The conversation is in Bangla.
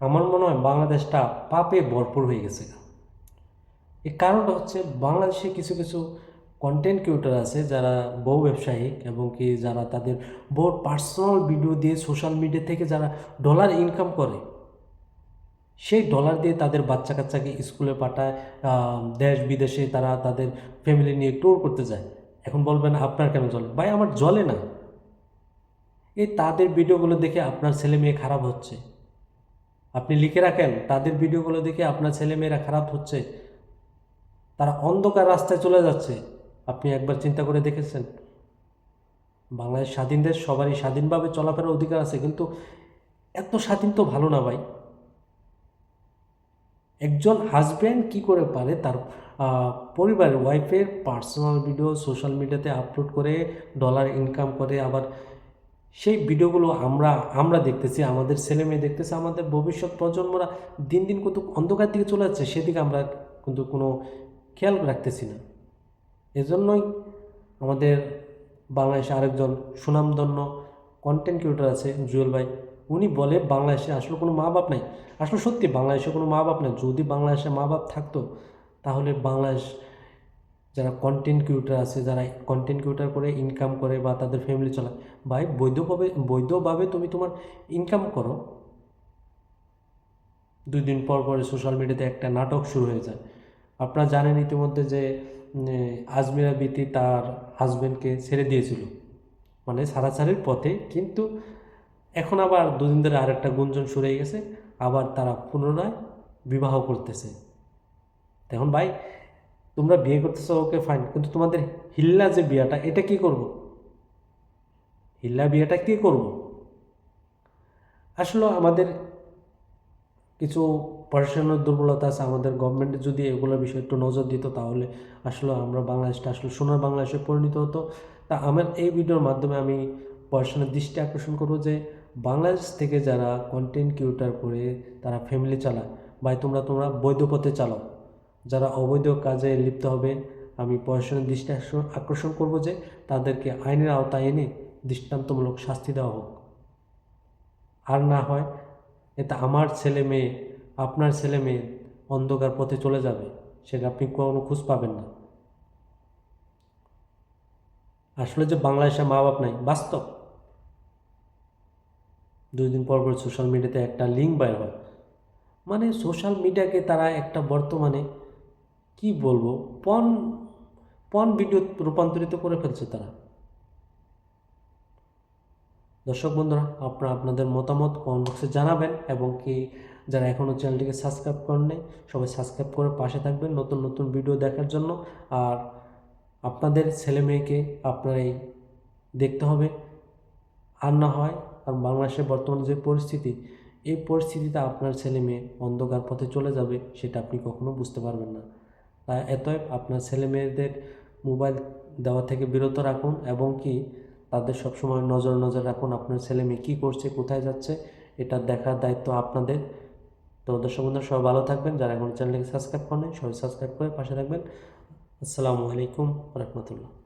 আমার মনে হয় বাংলাদেশটা পাপে ভরপুর হয়ে গেছে। এর কারণটা হচ্ছে বাংলাদেশে কিছু কিছু কন্টেন্ট ক্রিয়েটর আছে যারা বহু ব্যবসায়িক এবং কি যারা তাদের বহু পার্সোনাল ভিডিও দিয়ে সোশ্যাল মিডিয়া থেকে যারা ডলার ইনকাম করে, সেই ডলার দিয়ে তাদের বাচ্চা কাচ্চাকে স্কুলে পাঠায়, দেশ বিদেশে তারা তাদের ফ্যামিলি নিয়ে ট্যুর করতে যায়। এখন বলবেন আপনার কেন জ্বলে? ভাই আমার জ্বলে না, এই তাদের ভিডিওগুলো দেখে আপনার ছেলে মেয়ে খারাপ হচ্ছে। আপনি লিখে রাখেন তাদের ভিডিওগুলো দেখে আপনার ছেলে মেয়েরা খারাপ হচ্ছে, তারা অন্ধকার রাস্তায় চলে যাচ্ছে। আপনি একবার চিন্তা করে দেখেছেন? বাংলাদেশ স্বাধীন দেশ, সবারই স্বাধীনভাবে চলাফেরার অধিকার আছে, কিন্তু এত স্বাধীন তো ভালো না ভাই। একজন হাজব্যান্ড কি করে পারে তার পরিবারের ওয়াইফের পার্সোনাল ভিডিও সোশ্যাল মিডিয়াতে আপলোড করে ডলার ইনকাম করে, আবার সেই ভিডিওগুলো আমরা আমরা দেখতেছি, আমাদের ছেলে মেয়ে দেখতেছে, আমাদের ভবিষ্যৎ প্রজন্মরা দিন দিন কত অন্ধকার দিকে চলে যাচ্ছে, সেদিকে আমরা কিন্তু কোনো খেয়াল রাখতেছি না। এজন্যই আমাদের বাংলাদেশে আরেকজন সুনামধন্য কন্টেন্ট ক্রিয়েটর আছে জুয়েল ভাই, উনি বলে বাংলাদেশে আসলে কোনো মা বাপ নাই। আসলে সত্যি বাংলাদেশে কোনো মা বাপ নেই। যদি বাংলাদেশে মা বাপ থাকতো তাহলে বাংলাদেশ যারা কন্টেন্ট ক্রিয়েটর আছে, যারা কন্টেন্ট ক্রিয়েটর করে ইনকাম করে বা তাদের ফ্যামিলি চালায়, ভাই বৈধভাবে তুমি তোমার ইনকাম করো। 2 দিন পর পরে সোশ্যাল মিডিয়াতে একটা নাটক শুরু হয়ে যায়। আপনারা জানেন ইতিমধ্যে যে আজমিরা বিতি তার হাজব্যান্ডকে ছেড়ে দিয়েছিল, মানে ছাড়াছাড়ির পথে, কিন্তু এখন আবার 2 দিন ধরে আরেকটা গুঞ্জন শুরু হয়ে গেছে, আবার তারা পুনরায় বিবাহ করতেছে। এখন ভাই তোমরা বিয়ে করতেছো, ওকে ফাইন, কিন্তু তোমাদের হিল্লা যে বিয়েটা, এটা কি করব? হিল্লা বিয়েটা কি করব? আসলে আমাদের কিছু প্রশাসনের দুর্বলতা আছে। আমাদের গভর্নমেন্ট যদি এগুলোর বিষয়ে একটু নজর দিত তাহলে আসলে আমরা বাংলাদেশটা আসলে সোনার বাংলাদেশে পরিণত হতো। তা আমার এই ভিডিওর মাধ্যমে আমি প্রশাসনের দৃষ্টি আকর্ষণ করব যে বাংলাদেশ থেকে যারা কন্টেন্ট ক্রিয়েটর করে তারা ফ্যামিলি চালায়, ভাই তোমরা বৈধ পথে চালাও। যারা অবৈধ কাজে লিপ্ত হবে আমি প্রশাসনের দৃষ্টি আকর্ষণ করব যে তাদেরকে আইনের আওতায় এনে দৃষ্টান্তমূলক শাস্তি দেওয়া হোক। আর না হয় এতে আমার ছেলে মেয়ে, আপনার ছেলে মেয়ে অন্ধকার পথে চলে যাবে, সেটা আপনি কোনো খোঁজ পাবেন না। আসলে যে বাংলাদেশে মা বাপ নাই বাস্তব। 2 দিন পর পর সোশ্যাল মিডিয়াতে একটা লিঙ্ক বাইর হয়, মানে সোশ্যাল মিডিয়াকে তারা একটা বর্তমানে কি বলবো, পন পন ভিডিও রূপান্তরিত করে ফেলছে তারা। দর্শক বন্ধুরা, আপনারা আপনাদের মতামত কমেন্ট বক্সে জানাবেন, এবং কি যারা এখনও চ্যানেলটিকে সাবস্ক্রাইব করেন নাই সবাই সাবস্ক্রাইব করে পাশে থাকবেন নতুন নতুন ভিডিও দেখার জন্য। আর আপনাদের ছেলে মেয়েকে আপনারাই দেখতে হবে। আর না হয়, কারণ বাংলাদেশের বর্তমান যে পরিস্থিতি, এই পরিস্থিতিতে আপনার ছেলে মেয়ে অন্ধকার পথে চলে যাবে সেটা আপনি কখনো বুঝতে পারবেন না। তাই এতএব আপনার ছেলে মেয়েদের মোবাইল দেওয়া থেকে বিরত রাখুন, এবং কি তাদের সবসময় নজর রাখুন আপনার ছেলে মেয়ে কী করছে, কোথায় যাচ্ছে, এটা দেখার দায়িত্ব আপনাদের। তো দর্শক বন্ধুরা সবাই ভালো থাকবেন, যারা এখন চ্যানেলটিকে সাবস্ক্রাইব করেন সবাই সাবস্ক্রাইব করে পাশে থাকবেন। আসসালামু আলাইকুম রহমতুল্লাহ।